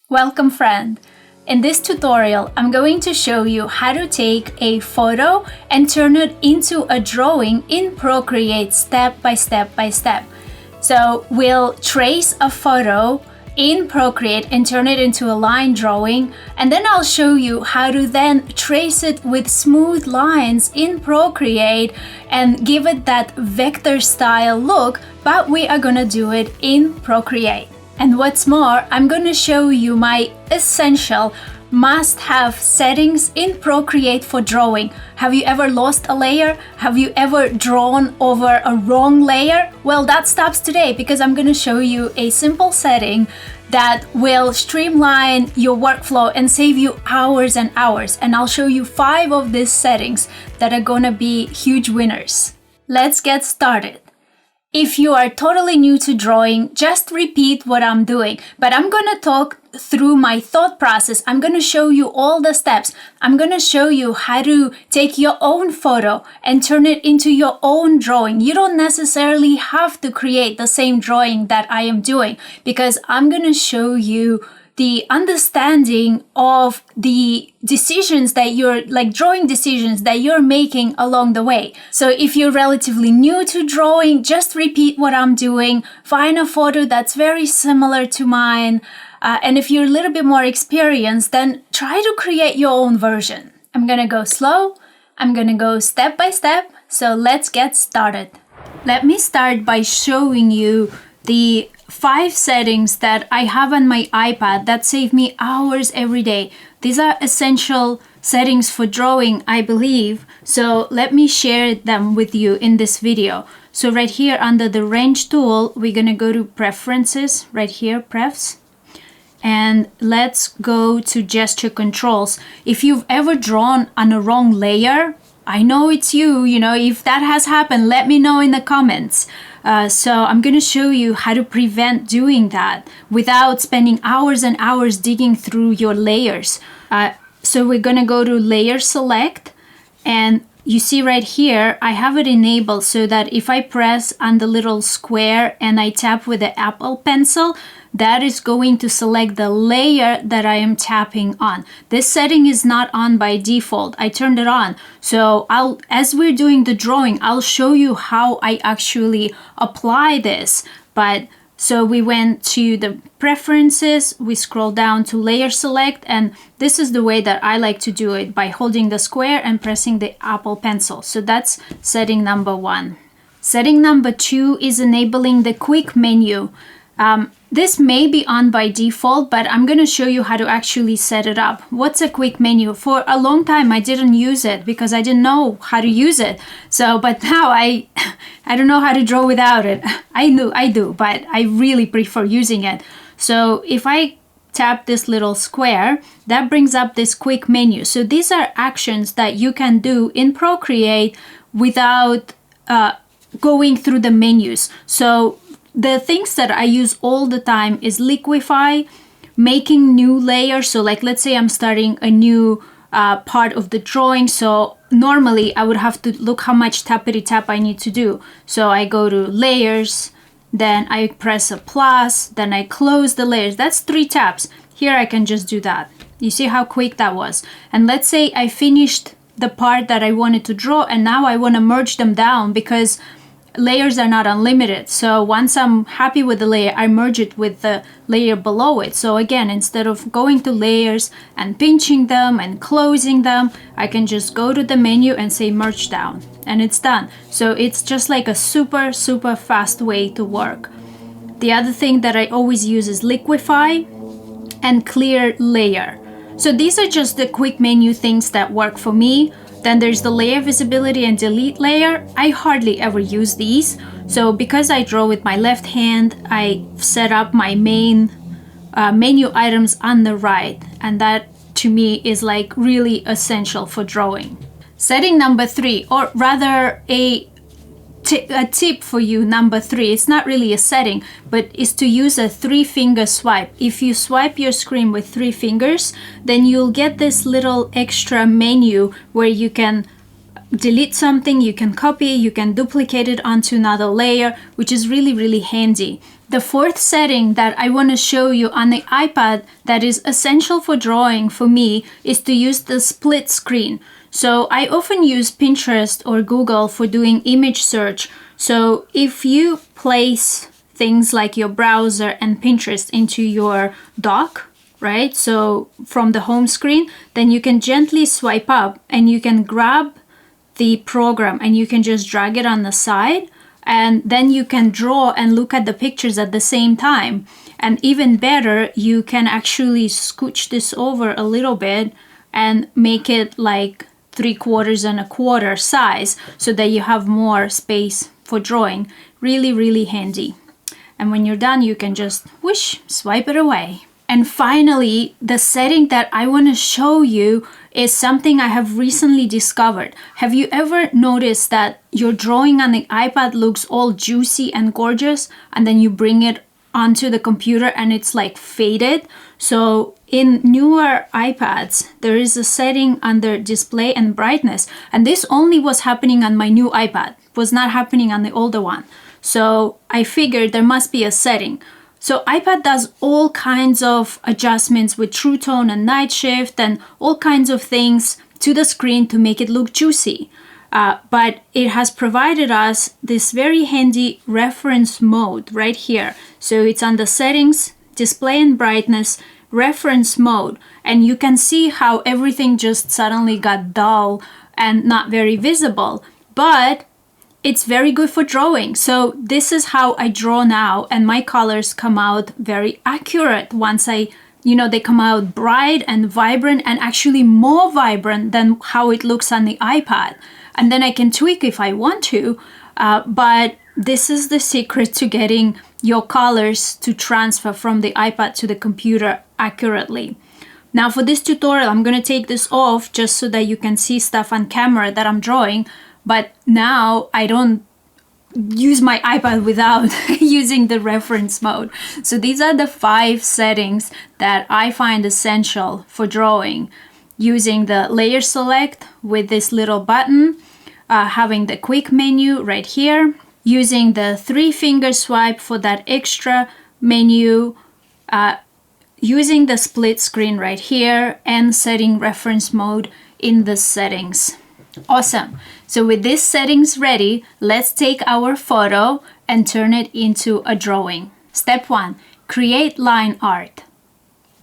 Welcome friend! In this tutorial, I'm going to show you how to take a photo and turn it into a drawing in Procreate step by step by step. So we'll trace a photo in Procreate and turn it into a line drawing, and then I'll show you how to then trace it with smooth lines in Procreate and give it that vector style look, but we are gonna do it in Procreate. And what's more, I'm going to show you my essential must-have settings in Procreate for drawing. Have you ever lost a layer? Have you ever drawn over a wrong layer? Well, that stops today because I'm going to show you a simple setting that will streamline your workflow and save you hours and hours. And I'll show you 5 of these settings that are going to be huge winners. Let's get started. If you are totally new to drawing, just repeat what I'm doing. But I'm going to talk through my thought process. I'm going to show you all the steps. I'm going to show you how to take your own photo and turn it into your own drawing. You don't necessarily have to create the same drawing that I am doing, because I'm going to show you the understanding of the decisions that you're drawing decisions that you're making along the way. So if you're relatively new to drawing, just repeat what I'm doing, find a photo that's very similar to mine. And if you're a little bit more experienced, then try to create your own version. I'm gonna go slow. I'm gonna go step by step. So let's get started. Let me start by showing you the 5 settings that I have on my iPad that save me hours every day. These are essential settings for drawing, I believe. So let me share them with you in this video. So right here under the Range tool, we're gonna go to Preferences, right here, Prefs. And let's go to Gesture Controls. If you've ever drawn on a wrong layer, I know it's you, if that has happened, let me know in the comments. So I'm going to show you how to prevent doing that without spending hours and hours digging through your layers. So we're going to go to Layer Select, and you see right here, I have it enabled so that if I press on the little square and I tap with the Apple Pencil, that is going to select the layer that I am tapping on. This setting is not on by default. I turned it on. So as we're doing the drawing, I'll show you how I actually apply this. So we went to the Preferences, we scroll down to Layer Select, and this is the way that I like to do it, by holding the square and pressing the Apple Pencil. So that's setting number 1. Setting number 2 is enabling the quick menu. This may be on by default, but I'm going to show you how to actually set it up. What's a quick menu? For a long time, I didn't use it because I didn't know how to use it. But now I don't know how to draw without it. I do, but I really prefer using it. So if I tap this little square, that brings up this quick menu. So these are actions that you can do in Procreate without going through the menus. So the things that I use all the time is liquify, making new layers. So let's say I'm starting a new part of the drawing. So normally I would have to look how much tappity tap I need to do. So I go to Layers, then I press a plus, then I close the layers. That's 3 taps. Here I can just do that. You see how quick that was? And let's say I finished the part that I wanted to draw, and now I want to merge them down because layers are not unlimited. So once I'm happy with the layer, I merge it with the layer below it. So again, instead of going to layers and pinching them and closing them, I can just go to the menu and say merge down, and it's done. So it's just like a super fast way to work. The other thing that I always use is liquify and clear layer. So these are just the quick menu things that work for me. Then there's the layer visibility and delete layer. I hardly ever use these. So because I draw with my left hand, I set up my main menu items on the right. And that to me is really essential for drawing. Setting number 3, or rather a tip for you, number 3, it's not really a setting, but is to use a 3-finger swipe. If you swipe your screen with 3 fingers, then you'll get this little extra menu where you can delete something, you can copy, you can duplicate it onto another layer, which is really handy. The fourth setting that I want to show you on the iPad that is essential for drawing for me is to use the split screen. So I often use Pinterest or Google for doing image search. So if you place things like your browser and Pinterest into your dock, right? So from the home screen, then you can gently swipe up and you can grab the program and you can just drag it on the side. And then you can draw and look at the pictures at the same time. And even better, you can actually scooch this over a little bit and make it like 3/4 and 1/4 size so that you have more space for drawing. Really, really handy. And when you're done, you can just whoosh, swipe it away. And finally, the setting that I want to show you is something I have recently discovered. Have you ever noticed that your drawing on the iPad looks all juicy and gorgeous, and then you bring it onto the computer and it's like faded? So in newer iPads, there is a setting under display and brightness, and this only was happening on my new iPad, was not happening on the older one. So I figured there must be a setting. So iPad does all kinds of adjustments with True Tone and Night Shift and all kinds of things to the screen to make it look juicy. But it has provided us this very handy reference mode right here. So it's on the settings, display and brightness, reference mode. And you can see how everything just suddenly got dull and not very visible. But it's very good for drawing. So this is how I draw now, and my colors come out very accurate once they come out bright and vibrant, and actually more vibrant than how it looks on the iPad. And then I can tweak if I want to, but this is the secret to getting your colors to transfer from the iPad to the computer accurately. Now for this tutorial, I'm gonna take this off just so that you can see stuff on camera that I'm drawing. But now I don't use my iPad without using the reference mode. So these are the 5 settings that I find essential for drawing. Using the layer select with this little button, having the quick menu right here, using the 3-finger swipe for that extra menu, using the split screen right here, and setting reference mode in the settings. Awesome. So with these settings ready, let's take our photo and turn it into a drawing. Step 1, create line art.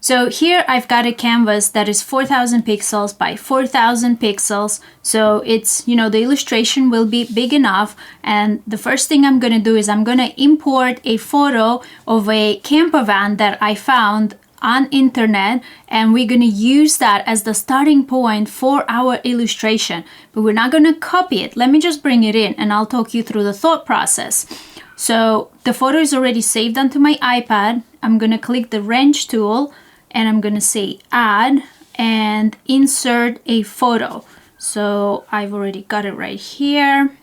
So here I've got a canvas that is 4,000 pixels by 4,000 pixels. So it's, the illustration will be big enough. And the first thing I'm going to do is I'm going to import a photo of a camper van that I found on internet, and we're going to use that as the starting point for our illustration, but we're not going to copy it. Let me just bring it in and I'll talk you through the thought process. So the photo is already saved onto my iPad. I'm going to click the wrench tool and I'm going to say add and insert a photo. So I've already got it right here.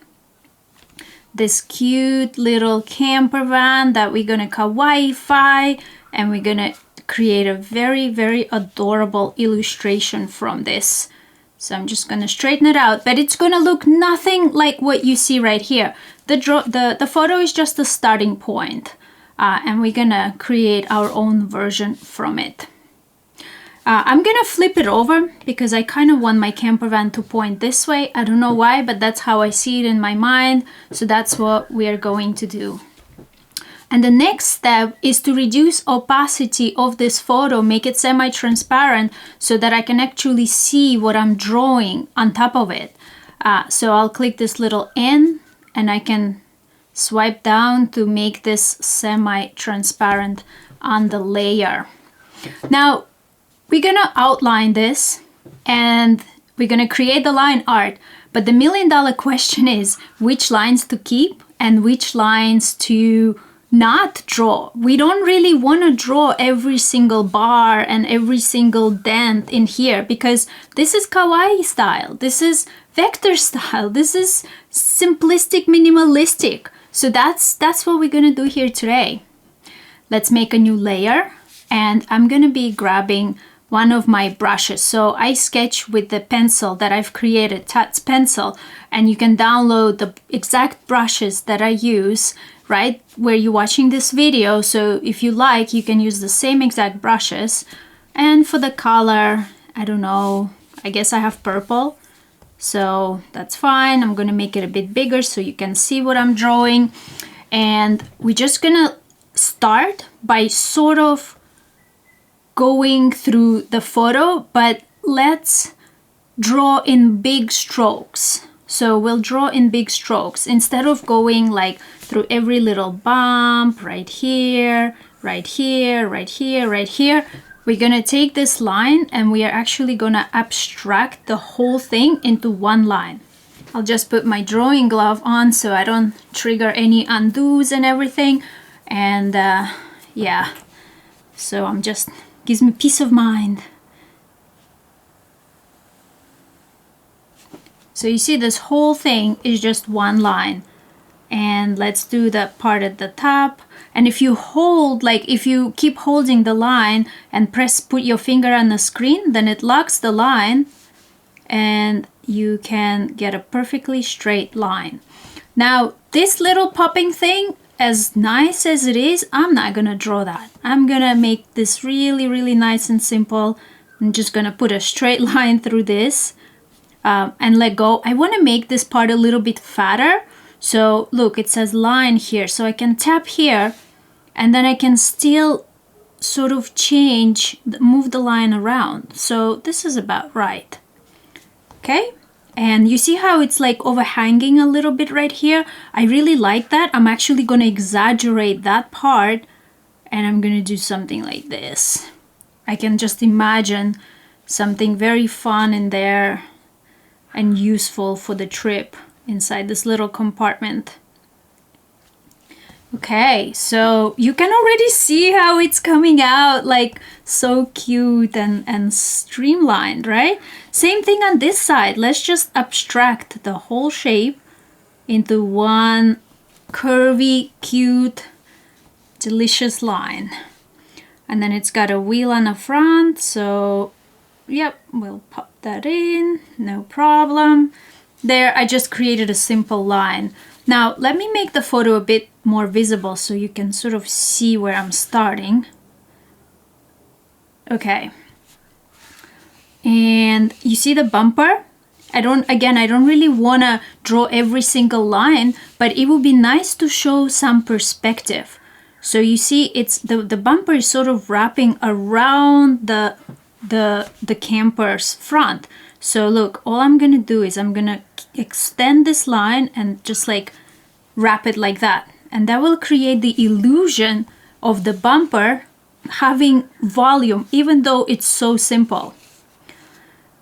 This cute little camper van that we're going to Kawaii-fy, and we're going to create a very, very adorable illustration from this. So I'm just going to straighten it out, but it's going to look nothing like what you see right here. The photo is just the starting point, and we're going to create our own version from it. I'm going to flip it over because I kind of want my camper van to point this way. I don't know why, but that's how I see it in my mind. So that's what we are going to do. And the next step is to reduce opacity of this photo, make it semi-transparent so that I can actually see what I'm drawing on top of it. So I'll click this little N and I can swipe down to make this semi-transparent on the layer. Now, we're gonna outline this and we're gonna create the line art, but the million-dollar question is which lines to keep and which lines to not draw. We don't really want to draw every single bar and every single dent in here because this is Kawaii style, this is vector style, this is simplistic, minimalistic. So that's what we're gonna do here today. Let's make a new layer, and I'm gonna be grabbing one of my brushes. So I sketch with the pencil that I've created, Tut's pencil, and you can download the exact brushes that I use right where you're watching this video. So if you like, you can use the same exact brushes. And for the color, I don't know, I guess I have purple, so that's fine. I'm gonna make it a bit bigger so you can see what I'm drawing. And we're just gonna start by sort of going through the photo, but let's draw in big strokes. So we'll draw in big strokes instead of going like through every little bump right here, right here, right here, right here. We're gonna take this line and we are actually gonna abstract the whole thing into one line. I'll just put my drawing glove on so I don't trigger any undos and everything. And yeah, so I'm just, gives me peace of mind. So you see this whole thing is just one line. And let's do that part at the top. And if you hold, like if you keep holding the line and put your finger on the screen, then it locks the line and you can get a perfectly straight line. Now, this little popping thing, as nice as it is, I'm not gonna draw that. I'm gonna make this really, really nice and simple. I'm just gonna put a straight line through this and let go. I wanna make this part a little bit fatter. So look, it says line here. So I can tap here and then I can still sort of move the line around. So this is about right. Okay. And you see how it's like overhanging a little bit right here? I really like that. I'm actually going to exaggerate that part and I'm going to do something like this. I can just imagine something very fun in there and useful for the trip inside this little compartment. Okay, so you can already see how it's coming out, like so cute and streamlined, right? Same thing on this side. Let's just abstract the whole shape into one curvy, cute, delicious line. And then it's got a wheel on the front, so yep, we'll pop that in, no problem. There, I just created a simple line. Now, let me make the photo a bit more visible so you can sort of see where I'm starting. Okay. And you see the bumper? I don't really want to draw every single line, but it would be nice to show some perspective. So you see, it's the bumper is sort of wrapping around the camper's front. So look, all I'm gonna do is I'm gonna extend this line and just like wrap it like that. And that will create the illusion of the bumper having volume, even though it's so simple.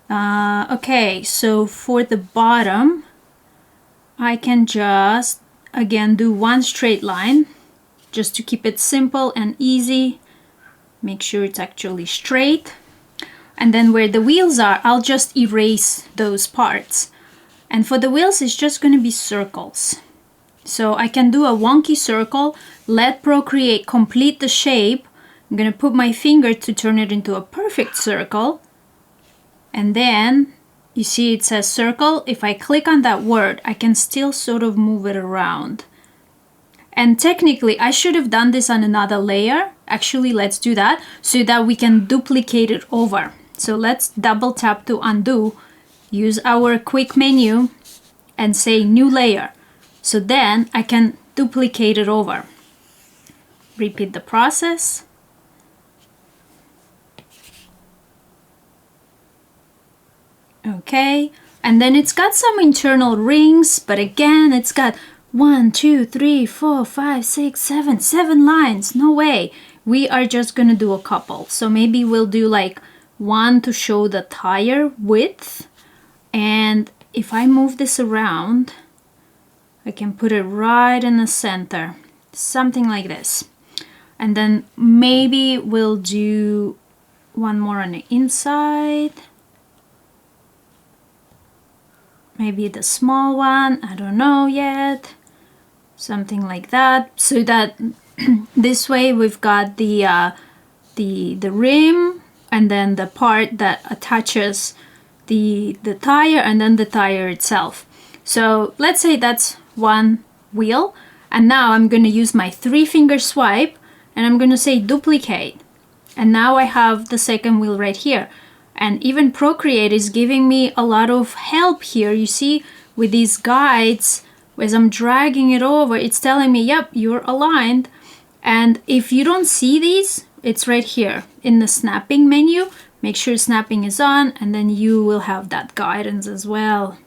Okay, so for the bottom, I can just, again, do one straight line just to keep it simple and easy. Make sure it's actually straight. And then where the wheels are, I'll just erase those parts. And for the wheels, it's just going to be circles. So I can do a wonky circle, let Procreate complete the shape. I'm going to put my finger to turn it into a perfect circle. And then you see it says circle. If I click on that word, I can still sort of move it around. And technically, I should have done this on another layer. Actually, let's do that so that we can duplicate it over. So let's double tap to undo, use our quick menu and say new layer. So then I can duplicate it over. Repeat the process. Okay, and then it's got some internal rings, but again, it's got 1, 2, 3, 4, 5, 6, 7 lines. No way. We are just gonna do a couple. So maybe we'll do like one to show the tire width. And if I move this around, I can put it right in the center, something like this. And then maybe we'll do one more on the inside. Maybe the small one, I don't know yet. Something like that, so that this way we've got the rim and then the part that attaches the tire and then the tire itself. So let's say that's one wheel. And now I'm going to use my 3-finger swipe and I'm going to say duplicate. And now I have the second wheel right here. And even Procreate is giving me a lot of help here. You see, with these guides, as I'm dragging it over, it's telling me, yep, you're aligned. And if you don't see these, it's right here in the snapping menu. Make sure snapping is on, and then you will have that guidance as well.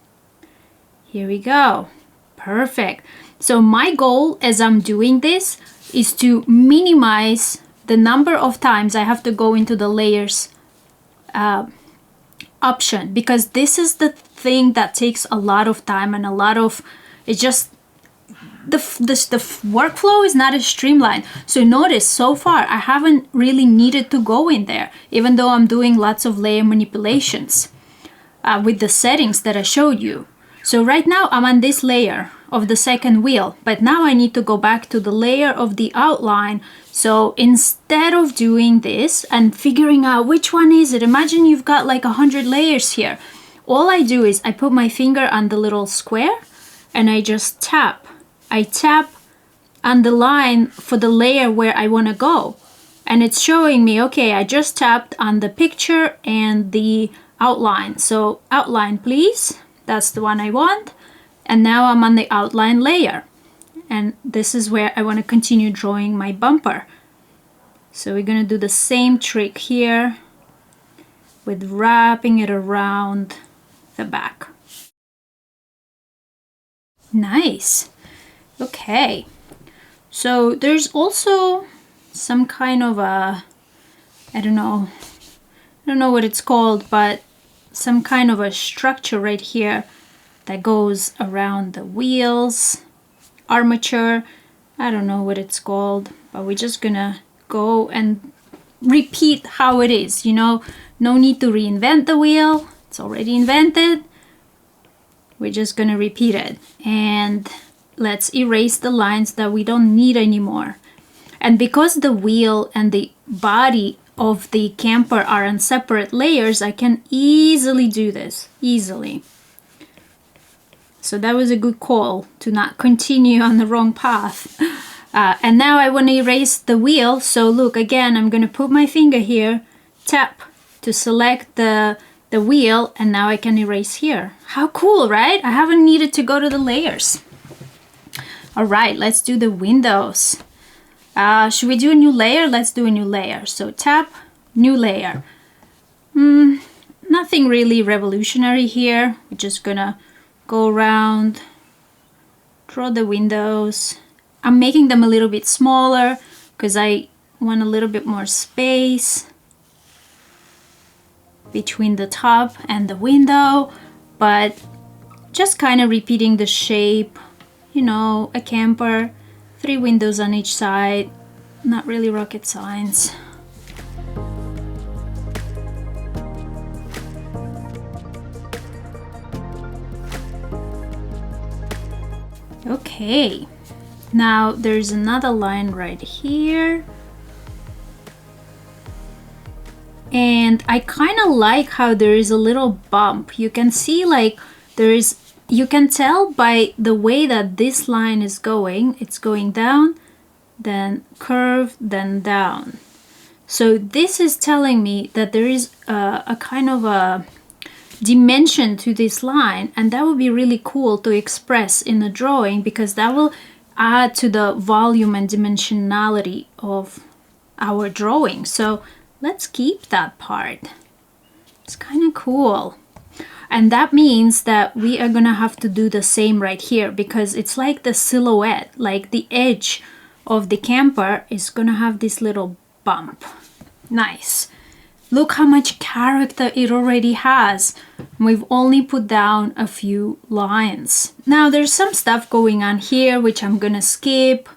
Here we go. Perfect. So my goal as I'm doing this is to minimize the number of times I have to go into the layers option, because this is the thing that takes a lot of time and a lot of, it just, the workflow is not as streamlined. So notice so far I haven't really needed to go in there, even though I'm doing lots of layer manipulations with the settings that I showed you. So right now I'm on this layer of the second wheel, but now I need to go back to the layer of the outline. So instead of doing this and figuring out which one is it, imagine you've got like 100 layers here. All I do is I put my finger on the little square and I just tap. I tap on the line for the layer where I want to go. And it's showing me, okay, I just tapped on the picture and the outline. So outline, please. That's the one I want. And now I'm on the outline layer. And this is where I want to continue drawing my bumper. So we're going to do the same trick here with wrapping it around the back. Nice. Okay. So there's also some kind of a, I don't know what it's called, but some kind of a structure right here that goes around the wheels, armature. I don't know what it's called, but we're just gonna go and repeat how it is, you know. No need to reinvent the wheel, it's already invented. We're just gonna repeat it, and let's erase the lines that we don't need anymore. And because the wheel and the body of the camper are on separate layers, I can easily do this, easily. So that was a good call to not continue on the wrong path. And now I want to erase the wheel. So look, again, I'm going to put my finger here, tap to select the wheel, and now I can erase here. How cool, right? I haven't needed to go to the layers. All right, let's do the windows. Should we do a new layer? Let's do a new layer. So tap, new layer. Nothing really revolutionary here. We're just gonna go around, draw the windows. I'm making them a little bit smaller because I want a little bit more space between the top and the window, but just kind of repeating the shape, you know, a camper, 3 windows on each side, not really rocket science. Okay, now there's another line right here. And I kind of like how there is a little bump. You can see like you can tell by the way that this line is going. It's going down, then curve, then down. So this is telling me that there is a kind of a dimension to this line, and that would be really cool to express in the drawing, because that will add to the volume and dimensionality of our drawing. So let's keep that part. It's kind of cool. And that means that we are gonna have to do the same right here, because it's like the silhouette, like the edge of the camper is gonna have this little bump. Nice. Look how much character it already has. We've only put down a few lines. Now there's some stuff going on here which I'm gonna skip.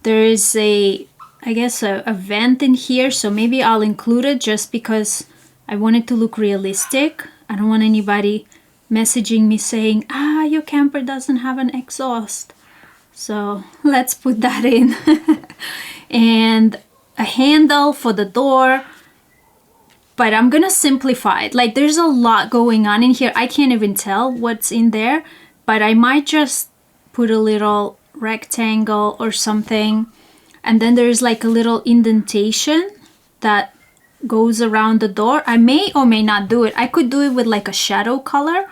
There is I guess a vent in here, so maybe I'll include it just because I want it to look realistic. I don't want anybody messaging me saying, your camper doesn't have an exhaust. So let's put that in. And a handle for the door. But I'm gonna simplify it. Like, there's a lot going on in here. I can't even tell what's in there, but I might just put a little rectangle or something. And then there's like a little indentation that goes around the door. I may or may not do it. I could do it with like a shadow color,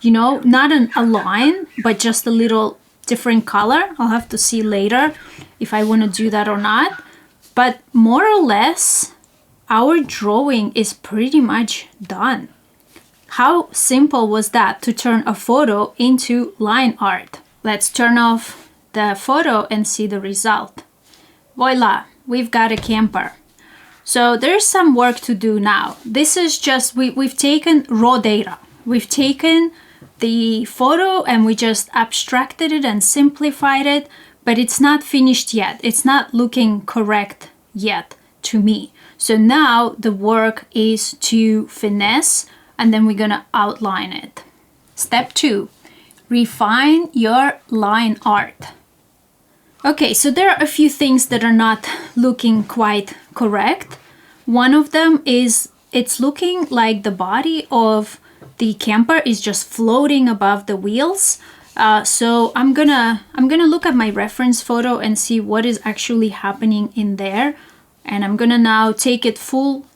you know, not a line, but just a little different color. I'll have to see later if I want to do that or not. But more or less, our drawing is pretty much done. How simple was that to turn a photo into line art? Let's turn off the photo and see the result. Voila, we've got a camper. So there's some work to do now. This is just, we've taken raw data. We've taken the photo and we just abstracted it and simplified it, but it's not finished yet. It's not looking correct yet to me. So now the work is to finesse, and then we're gonna outline it. Step 2, refine your line art. Okay, so there are a few things that are not looking quite correct. One of them is it's looking like the body of the camper is just floating above the wheels. So I'm gonna look at my reference photo and see what is actually happening in there. And I'm gonna now take it full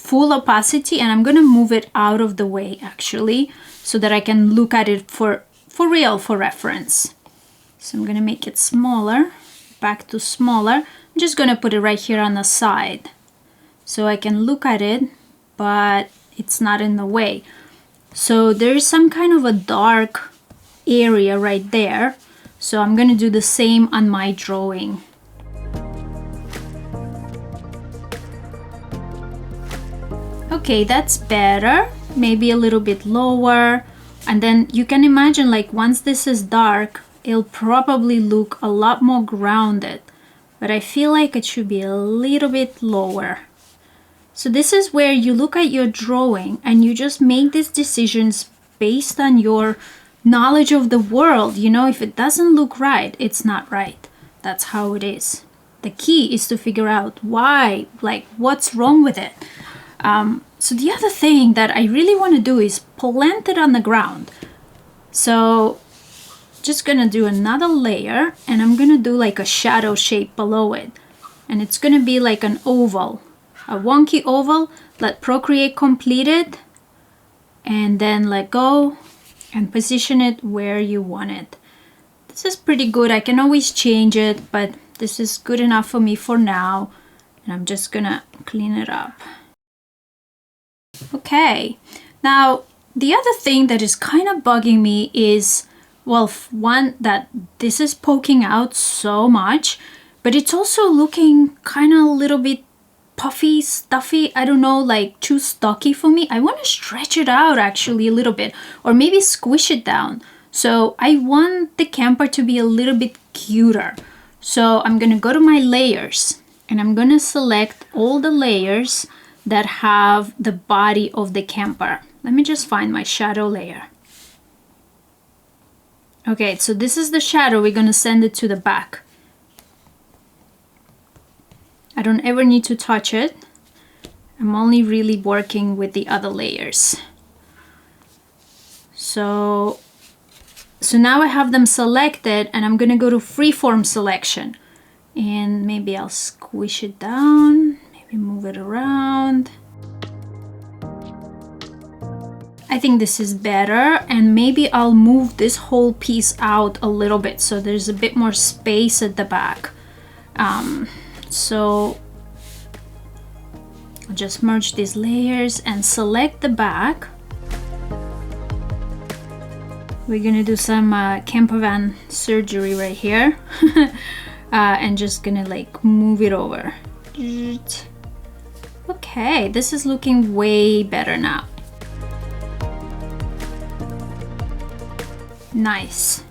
opacity, and I'm gonna move it out of the way actually, so that I can look at it for real, for reference. So I'm gonna make it smaller, back to smaller. I'm just gonna put it right here on the side so I can look at it, but it's not in the way. So there's some kind of a dark area right there. So I'm gonna do the same on my drawing. Okay, that's better. Maybe a little bit lower. And then you can imagine, like, once this is dark, it'll probably look a lot more grounded, but I feel like it should be a little bit lower. So this is where you look at your drawing and you just make these decisions based on your knowledge of the world. You know, if it doesn't look right, it's not right. That's how it is. The key is to figure out why, like what's wrong with it. So the other thing that I really want to do is plant it on the ground. So just gonna do another layer, and I'm gonna do like a shadow shape below it, and it's gonna be like an oval, a wonky oval. Let Procreate complete it, and then let go and position it where you want it. This is pretty good. I can always change it, but this is good enough for me for now, and I'm just gonna clean it up. Okay, now the other thing that is kind of bugging me is, well, one, that this is poking out so much, but it's also looking kind of a little bit puffy, stuffy. I don't know, like too stocky for me. I want to stretch it out actually a little bit, or maybe squish it down. So I want the camper to be a little bit cuter. So I'm going to go to my layers, and I'm going to select all the layers that have the body of the camper. Let me just find my shadow layer. Okay, so this is the shadow. We're gonna send it to the back. I don't ever need to touch it. I'm only really working with the other layers. So now I have them selected, and I'm gonna go to freeform selection. And maybe I'll squish it down, maybe move it around. I think this is better, and maybe I'll move this whole piece out a little bit so there's a bit more space at the back. So I'll just merge these layers and select the back. We're gonna do some camper van surgery right here. And just gonna like move it over. Okay, this is looking way better now. Nice.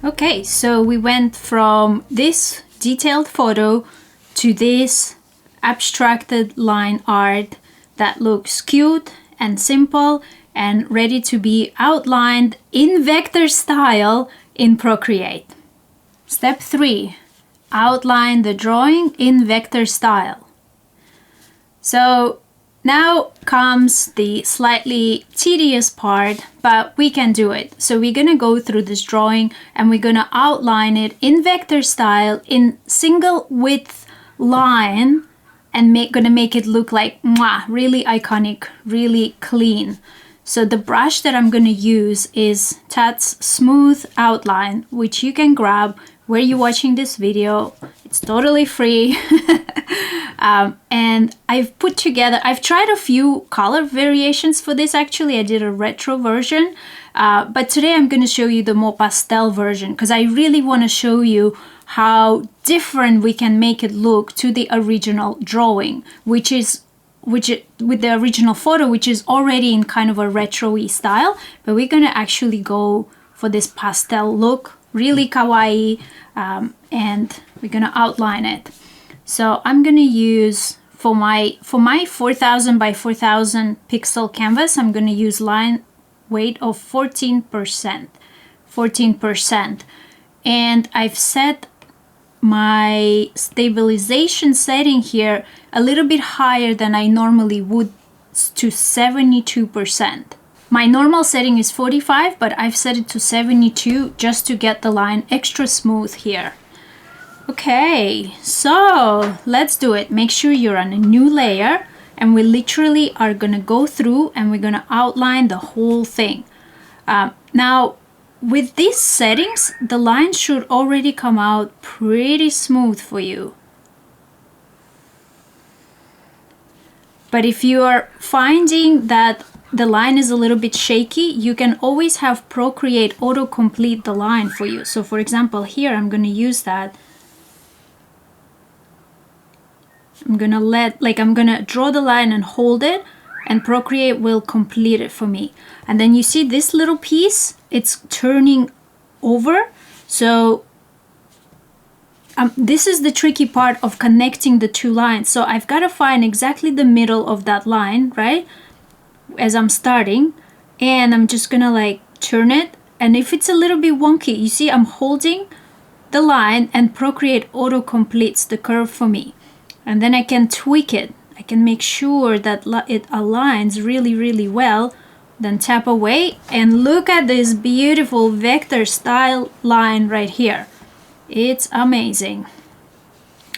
Okay, so we went from this detailed photo to this abstracted line art that looks cute and simple and ready to be outlined in vector style in Procreate. Step 3, outline the drawing in vector style. So Now comes the slightly tedious part, but we can do it. So we're gonna go through this drawing and we're gonna outline it in vector style in single width line and gonna make it look like mwah, really iconic, really clean. So the brush that I'm gonna use is Tat's Smooth Outline, which you can grab where you're watching this video. It's totally free. And I've tried a few color variations for this. Actually, I did a retro version, but today I'm going to show you the more pastel version because I really want to show you how different we can make it look to the original drawing, with the original photo, which is already in kind of a retro-y style, but we're going to actually go for this pastel look, really kawaii, and we're going to outline it. So I'm going to use, for my 4000 by 4000 pixel canvas, I'm going to use line weight of 14%. And I've set my stabilization setting here a little bit higher than I normally would, to 72%. My normal setting is 45, but I've set it to 72 just to get the line extra smooth here. Okay, so let's do it. Make sure you're on a new layer, and we literally are gonna go through and we're gonna outline the whole thing. Now, with these settings, the line should already come out pretty smooth for you. But if you are finding that the line is a little bit shaky, you can always have Procreate auto-complete the line for you. So for example, here I'm gonna use that. I'm gonna draw the line and hold it, and Procreate will complete it for me. And then you see this little piece, it's turning over. So this is the tricky part of connecting the two lines. So I've got to find exactly the middle of that line, right? As I'm starting, and I'm just gonna like turn it. And if it's a little bit wonky, you see I'm holding the line and Procreate auto completes the curve for me. And then I can tweak it. I can make sure that it aligns really, really well. Then tap away and look at this beautiful vector style line right here. It's amazing.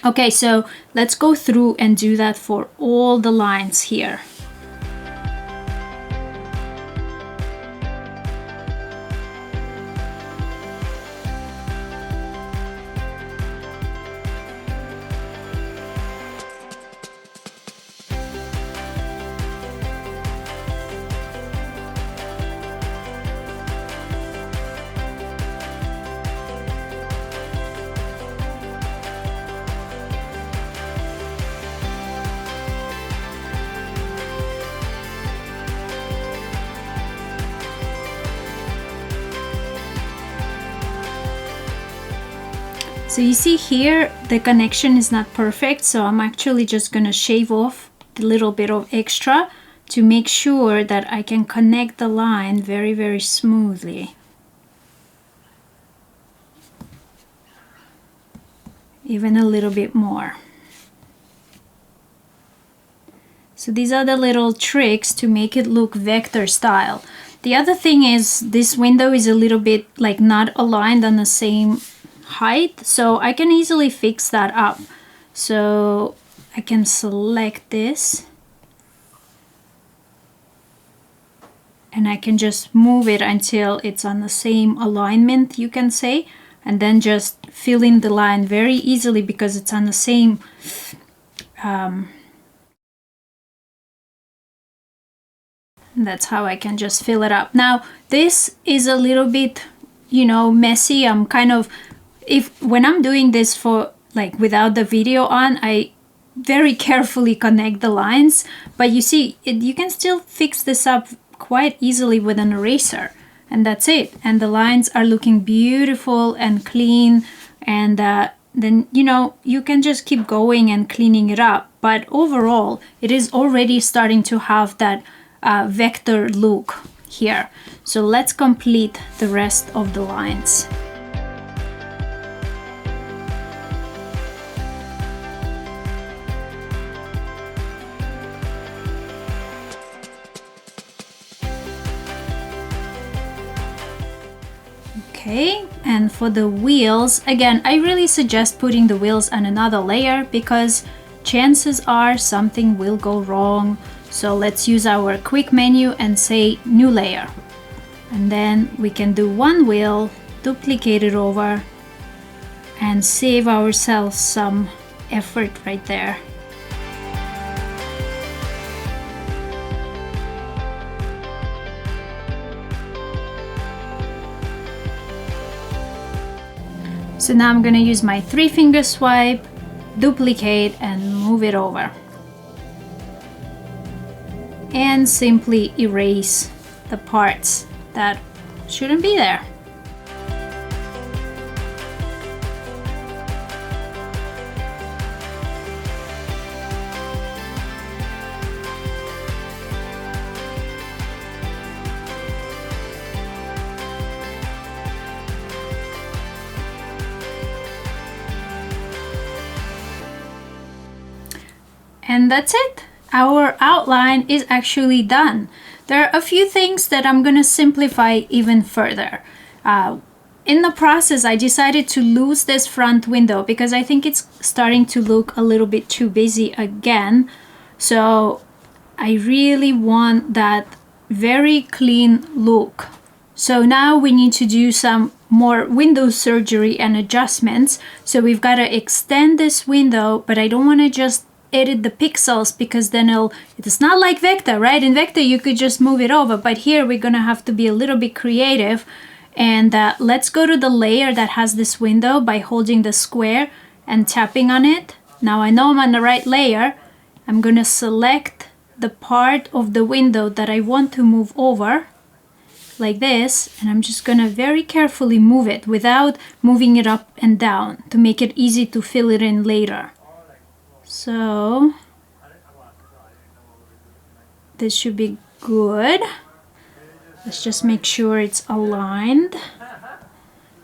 Okay, so let's go through and do that for all the lines here. So you see here, the connection is not perfect, so I'm actually just gonna shave off the little bit of extra to make sure that I can connect the line very, very smoothly. Even a little bit more. So these are the little tricks to make it look vector style. The other thing is this window is a little bit like not aligned on the same height, so I can easily fix that up. So I can select this and I can just move it until it's on the same alignment, you can say, and then just fill in the line very easily because it's on the same that's how I can just fill it up. Now this is a little bit, you know, messy. I'm kind of, when I'm doing this for like without the video on, I very carefully connect the lines, but you see you can still fix this up quite easily with an eraser, and that's it. And the lines are looking beautiful and clean, and then you know you can just keep going and cleaning it up. But overall, it is already starting to have that vector look here. So let's complete the rest of the lines. Okay, and for the wheels, again, I really suggest putting the wheels on another layer because chances are something will go wrong. So let's use our quick menu and say new layer. And then we can do one wheel, duplicate it over, and save ourselves some effort right there. So now I'm going to use my 3-finger swipe, duplicate, and move it over. And simply erase the parts that shouldn't be there. And that's it. Our outline is actually done. There are a few things that I'm going to simplify even further. In the process, I decided to lose this front window because I think it's starting to look a little bit too busy again. So I really want that very clean look. So now we need to do some more window surgery and adjustments. So we've got to extend this window, but I don't want to just edit the pixels because then it's not like vector, right? In vector you could just move it over, but here we're gonna have to be a little bit creative. And let's go to the layer that has this window by holding the square and tapping on it. Now I know I'm on the right layer. I'm gonna select the part of the window that I want to move over like this, and I'm just gonna very carefully move it without moving it up and down to make it easy to fill it in later. So this should be good. Let's just make sure it's aligned.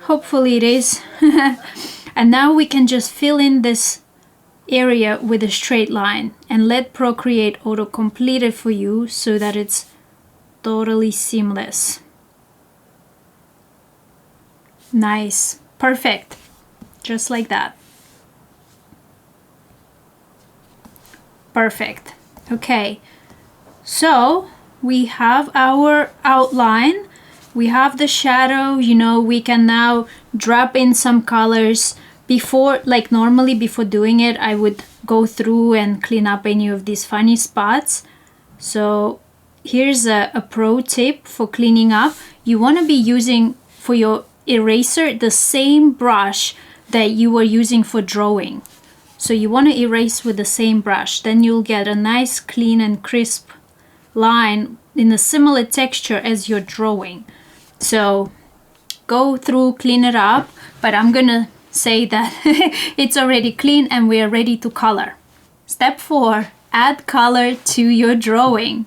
Hopefully it is. And now we can just fill in this area with a straight line and let Procreate auto-complete it for you so that it's totally seamless. Nice, perfect, just like that. Perfect. Okay, so we have our outline, we have the shadow. You know, we can now drop in some colors. Before, like normally before doing it, I would go through and clean up any of these funny spots. So here's a pro tip for cleaning up. You want to be using for your eraser the same brush that you were using for drawing. So you want to erase with the same brush, then you'll get a nice clean and crisp line in a similar texture as your drawing. So go through, clean it up, but I'm gonna say that it's already clean and we are ready to color. Step 4, add color to your drawing.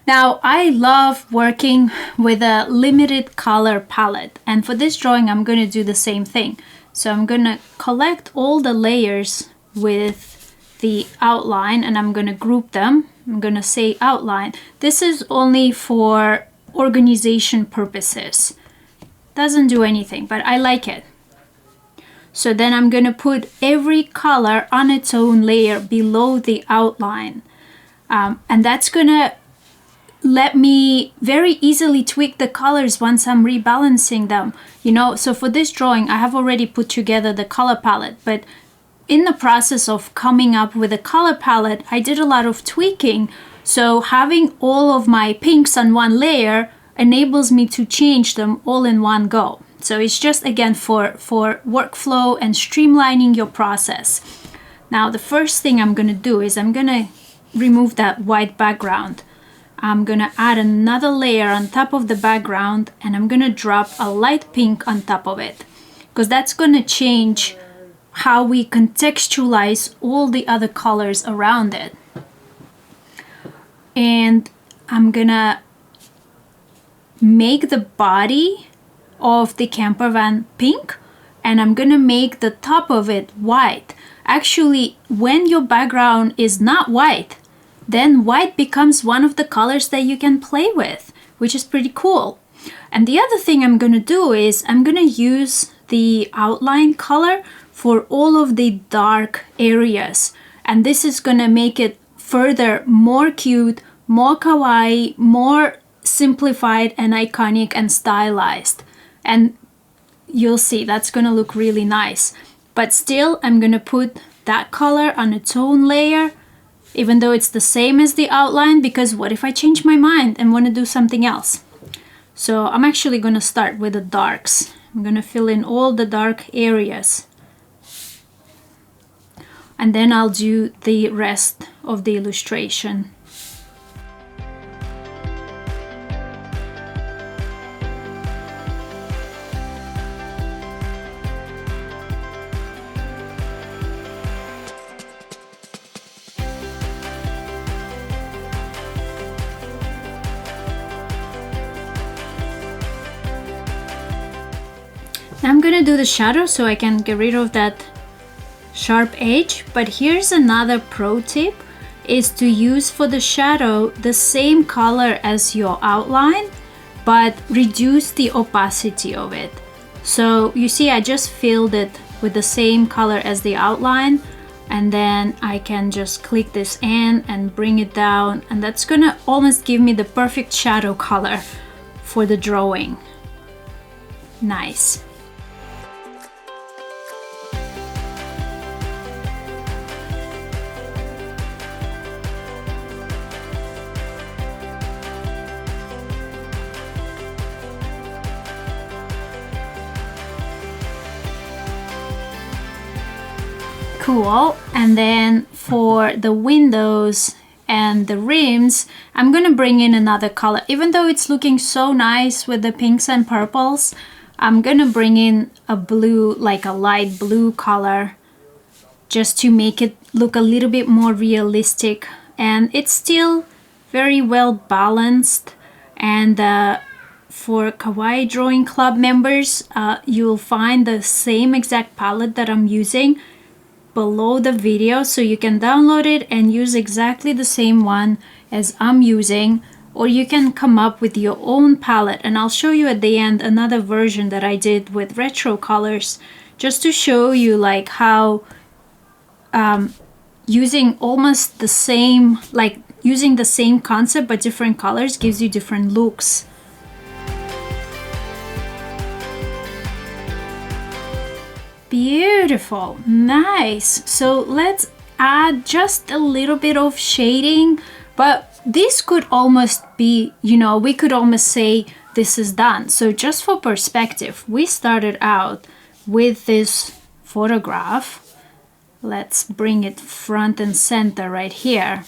Now I love working with a limited color palette, and for this drawing I'm gonna do the same thing. So I'm gonna collect all the layers with the outline and I'm gonna group them. I'm gonna say outline. This is only for organization purposes. Doesn't do anything, but I like it. So then I'm gonna put every color on its own layer below the outline. And that's gonna let me very easily tweak the colors once I'm rebalancing them. You know, so for this drawing, I have already put together the color palette, but in the process of coming up with a color palette, I did a lot of tweaking. So having all of my pinks on one layer enables me to change them all in one go. So it's just, again, for workflow and streamlining your process. Now, the first thing I'm gonna do is I'm gonna remove that white background. I'm gonna add another layer on top of the background and I'm gonna drop a light pink on top of it, because that's gonna change how we contextualize all the other colors around it. And I'm gonna make the body of the camper van pink and I'm gonna make the top of it white. Actually, when your background is not white, then white becomes one of the colors that you can play with, which is pretty cool. And the other thing I'm gonna do is I'm gonna use the outline color for all of the dark areas. And this is gonna make it further more cute, more kawaii, more simplified and iconic and stylized. And you'll see that's gonna look really nice. But still, I'm gonna put that color on its own layer, even though it's the same as the outline, because what if I change my mind and want to do something else? So I'm actually gonna start with the darks. I'm gonna fill in all the dark areas. And then I'll do the rest of the illustration. Now I'm gonna do the shadow so I can get rid of that sharp edge. But here's another pro tip, is to use for the shadow the same color as your outline, but reduce the opacity of it. So you see I just filled it with the same color as the outline, and then I can just click this in and bring it down, and that's gonna almost give me the perfect shadow color for the drawing. Nice. Cool. And then for the windows and the rims, I'm gonna bring in another color. Even though it's looking so nice with the pinks and purples, I'm gonna bring in a blue, like a light blue color, just to make it look a little bit more realistic. And it's still very well balanced. And for Kawaii Drawing Club members, you'll find the same exact palette that I'm using below the video, so you can download it and use exactly the same one as I'm using, or you can come up with your own palette. And I'll show you at the end another version that I did with retro colors, just to show you like how using almost the same, like using the same concept but different colors gives you different looks. Beautiful, nice. So let's add just a little bit of shading, but this could almost be, you know, we could almost say this is done. So just for perspective, we started out with this photograph. Let's bring it front and center right here.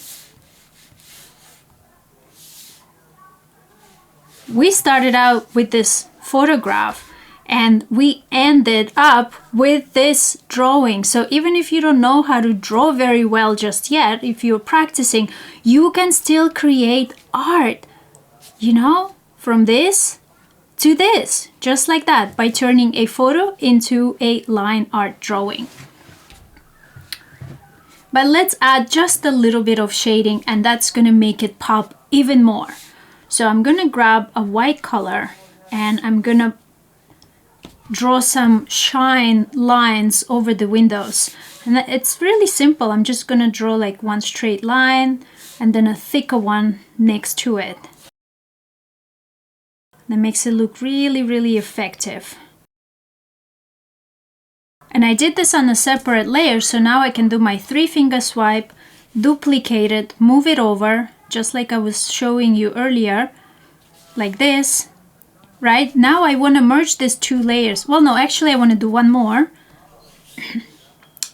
We started out with this photograph and we ended up with this drawing. So even if you don't know how to draw very well just yet, if you're practicing, you can still create art, you know, from this to this, just like that, by turning a photo into a line art drawing. But let's add just a little bit of shading, and that's gonna make it pop even more. So I'm gonna grab a white color and I'm gonna draw some shine lines over the windows. And it's really simple. I'm just gonna draw like one straight line and then a thicker one next to it. That makes it look really, really effective. And I did this on a separate layer, so now I can do my 3-finger swipe, duplicate it, move it over, just like I was showing you earlier, like this. Right, now I want to merge these 2 layers. Well, no, actually I want to do one more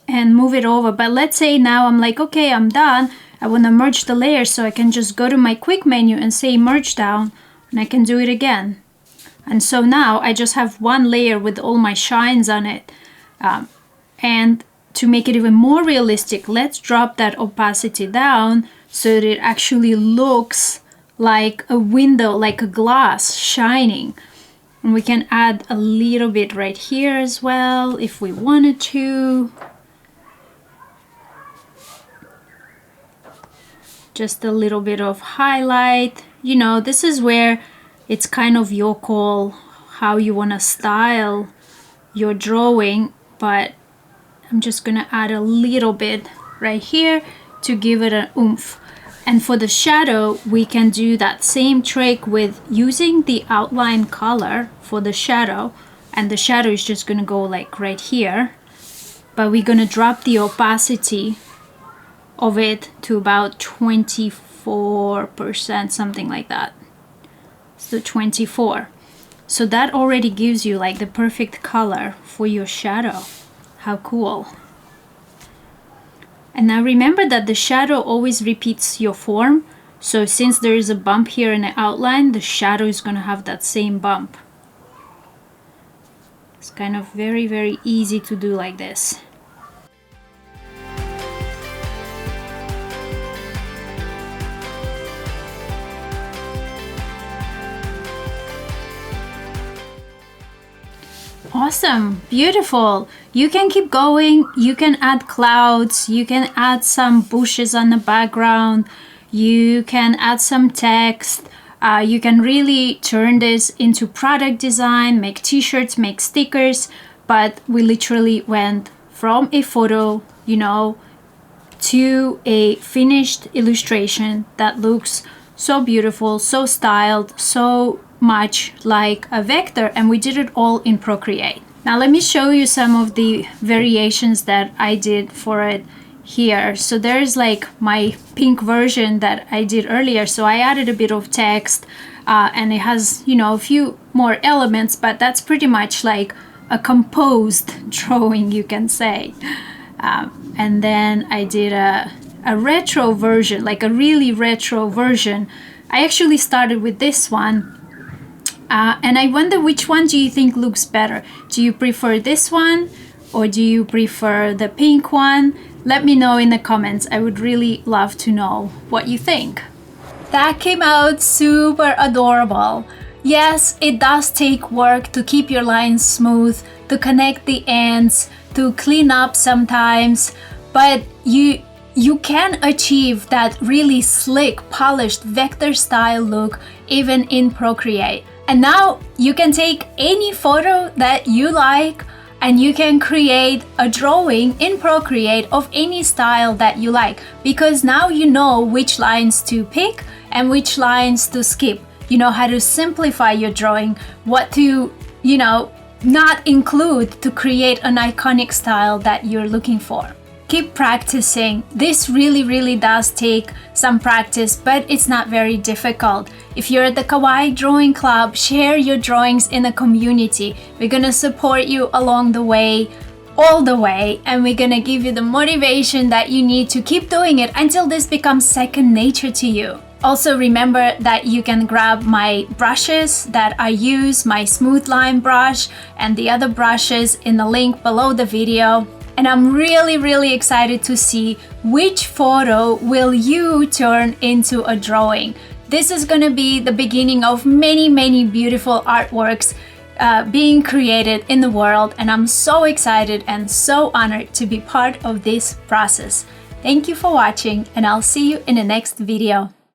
and move it over. But let's say now I'm like, okay, I'm done. I want to merge the layers, so I can just go to my quick menu and say merge down, and I can do it again. And so now I just have one layer with all my shines on it. And to make it even more realistic, let's drop that opacity down so that it actually looks like a window, like a glass shining. And we can add a little bit right here as well if we wanted to. Just a little bit of highlight. You know, this is where It's kind of your call how you want to style your drawing, but I'm just gonna add a little bit right here to give it an oomph. And for the shadow, we can do that same trick with using the outline color for the shadow, and the shadow is just gonna go like right here, but we're gonna drop the opacity of it to about 24%, something like that. So 24. So that already gives you like the perfect color for your shadow. How cool. And now remember that the shadow always repeats your form. So since there is a bump here in the outline, the shadow is going to have that same bump. It's kind of very, very easy to do like this. Awesome, beautiful. You can keep going. You can add clouds. You can add some bushes on the background. You can add some text. You can really turn this into product design, make t-shirts, make stickers. But we literally went from a photo, you know, to a finished illustration that looks so beautiful, so styled, so much like a vector, and we did it all in Procreate. Now let me show you some of the variations that I did for it here. So there's like my pink version that I did earlier. So I added a bit of text and it has, you know, a few more elements, but that's pretty much like a composed drawing, you can say. And then I did a retro version, like a really retro version. I actually started with this one. And I wonder, which one do you think looks better? Do you prefer this one or do you prefer the pink one? Let me know in the comments. I would really love to know what you think. That came out super adorable. Yes, it does take work to keep your lines smooth, to connect the ends, to clean up sometimes, but you can achieve that really slick, polished vector style look even in Procreate. And now you can take any photo that you like and you can create a drawing in Procreate of any style that you like, because now you know which lines to pick and which lines to skip. You know how to simplify your drawing, what to, you know, not include to create an iconic style that you're looking for. Keep practicing. This really does take some practice, but it's not very difficult. If you're at the Kawaii Drawing Club, share your drawings in the community. We're gonna support you along the way, all the way, and we're gonna give you the motivation that you need to keep doing it until this becomes second nature to you. Also remember that you can grab my brushes that I use, my smooth line brush and the other brushes in the link below the video. And I'm really excited to see which photo will you turn into a drawing. This is gonna be the beginning of many beautiful artworks being created in the world, and I'm so excited and so honored to be part of this process. Thank you for watching, and I'll see you in the next video.